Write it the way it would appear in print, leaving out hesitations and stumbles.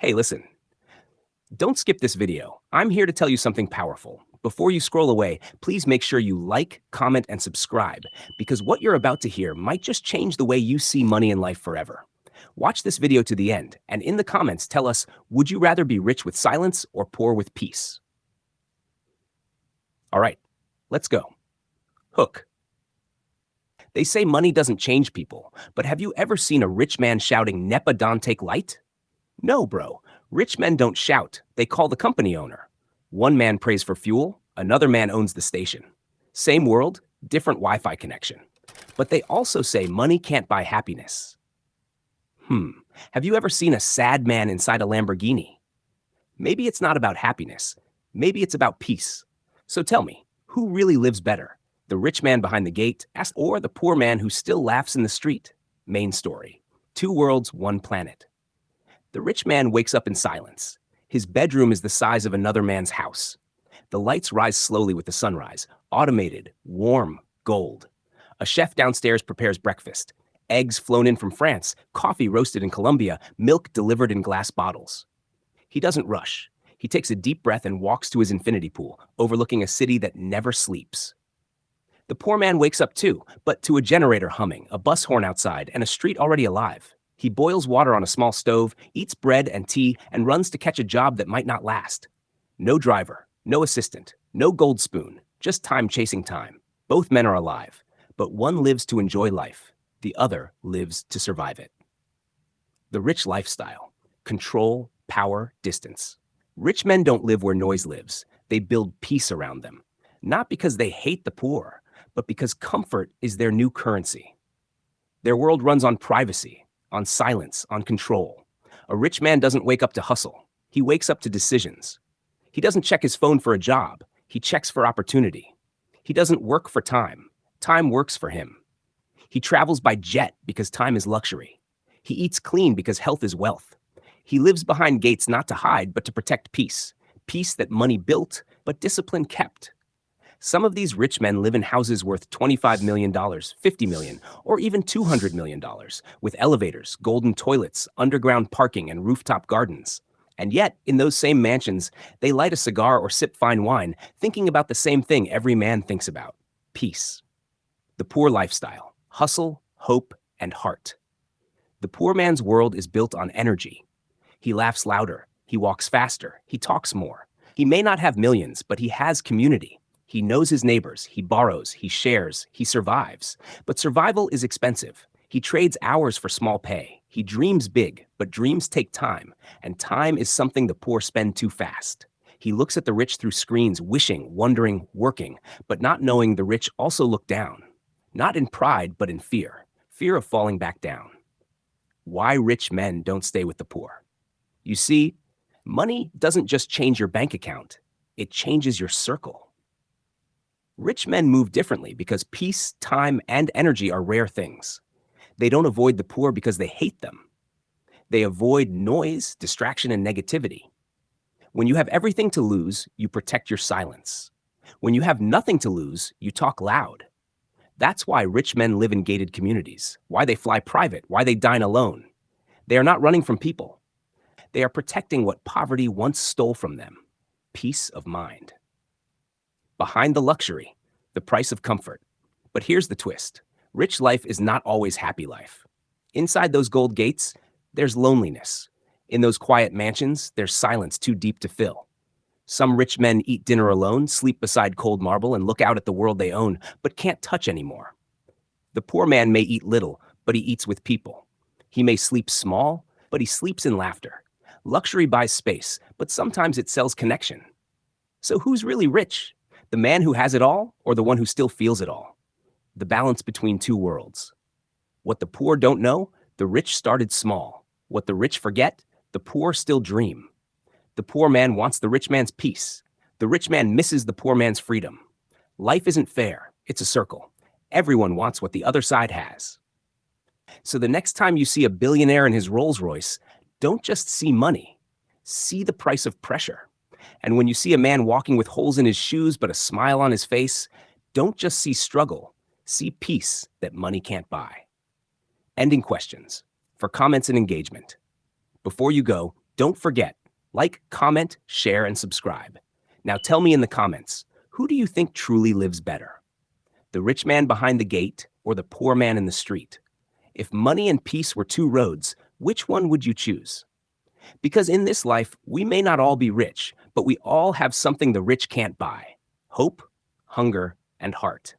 Hey, listen, don't skip this video. I'm here to tell you something powerful. Before you scroll away, please make sure you like, comment, and subscribe, because what you're about to hear might just change the way you see money in life forever. Watch this video to the end, and in the comments tell us, would you rather be rich with silence or poor with peace? All right, let's go. Hook. They say money doesn't change people, but have you ever seen a rich man shouting, "Nepa don't take light"? No, bro. Rich men don't shout. They call the company owner. One man prays for fuel, another man owns the station. Same world, different Wi-Fi connection. But they also say money can't buy happiness. Have you ever seen a sad man inside a Lamborghini? Maybe it's not about happiness. Maybe it's about peace. So tell me, who really lives better? The rich man behind the gate, or the poor man who still laughs in the street? Main story. Two worlds, one planet. The rich man wakes up in silence. His bedroom is the size of another man's house. The lights rise slowly with the sunrise, automated, warm, gold. A chef downstairs prepares breakfast. Eggs flown in from France, coffee roasted in Colombia, milk delivered in glass bottles. He doesn't rush. He takes a deep breath and walks to his infinity pool, overlooking a city that never sleeps. The poor man wakes up too, but to a generator humming, a bus horn outside, and a street already alive. He boils water on a small stove, eats bread and tea, and runs to catch a job that might not last. No driver, no assistant, no gold spoon, just time chasing time. Both men are alive, but one lives to enjoy life. The other lives to survive it. The rich lifestyle. Control, power, distance. Rich men don't live where noise lives. They build peace around them. Not because they hate the poor, but because comfort is their new currency. Their world runs on privacy, on silence, on control. A rich man doesn't wake up to hustle. He wakes up to decisions. He doesn't check his phone for a job. He checks for opportunity. He doesn't work for time. Time works for him. He travels by jet because time is luxury. He eats clean because health is wealth. He lives behind gates not to hide, but to protect peace. Peace that money built, but discipline kept. Some of these rich men live in houses worth $25 million, $50 million, or even $200 million, with elevators, golden toilets, underground parking, and rooftop gardens. And yet, in those same mansions, they light a cigar or sip fine wine, thinking about the same thing every man thinks about: peace. The poor lifestyle. Hustle, hope, and heart. The poor man's world is built on energy. He laughs louder, he walks faster, he talks more. He may not have millions, but he has community. He knows his neighbors, he borrows, he shares, he survives. But survival is expensive. He trades hours for small pay. He dreams big, but dreams take time, and time is something the poor spend too fast. He looks at the rich through screens, wishing, wondering, working, but not knowing the rich also look down. Not in pride, but in fear. Fear of falling back down. Why rich men don't stay with the poor. You see, money doesn't just change your bank account, it changes your circle. Rich men move differently because peace, time, and energy are rare things. They don't avoid the poor because they hate them. They avoid noise, distraction, and negativity. When you have everything to lose, you protect your silence. When you have nothing to lose, you talk loud. That's why rich men live in gated communities, why they fly private, why they dine alone. They are not running from people. They are protecting what poverty once stole from them: peace of mind. Behind the luxury, the price of comfort. But here's the twist. Rich life is not always happy life. Inside those gold gates, there's loneliness. In those quiet mansions, there's silence too deep to fill. Some rich men eat dinner alone, sleep beside cold marble, and look out at the world they own, but can't touch anymore. The poor man may eat little, but he eats with people. He may sleep small, but he sleeps in laughter. Luxury buys space, but sometimes it sells connection. So who's really rich? The man who has it all, or the one who still feels it all? The balance between two worlds. What the poor don't know, the rich started small. What the rich forget, the poor still dream. The poor man wants the rich man's peace. The rich man misses the poor man's freedom. Life isn't fair. It's a circle. Everyone wants what the other side has. So the next time you see a billionaire in his Rolls Royce, don't just see money. See the price of pressure. And when you see a man walking with holes in his shoes but a smile on his face, don't just see struggle. See peace that money can't buy. Ending questions. For comments and engagement. Before you go, Don't forget, like, comment, share, and subscribe. Now tell me in the comments, who do you think truly lives better? The rich man behind the gate or the poor man in the street? If money and peace were two roads, which one would you choose? Because in this life, we may not all be rich, but we all have something the rich can't buy: hope, hunger, and heart.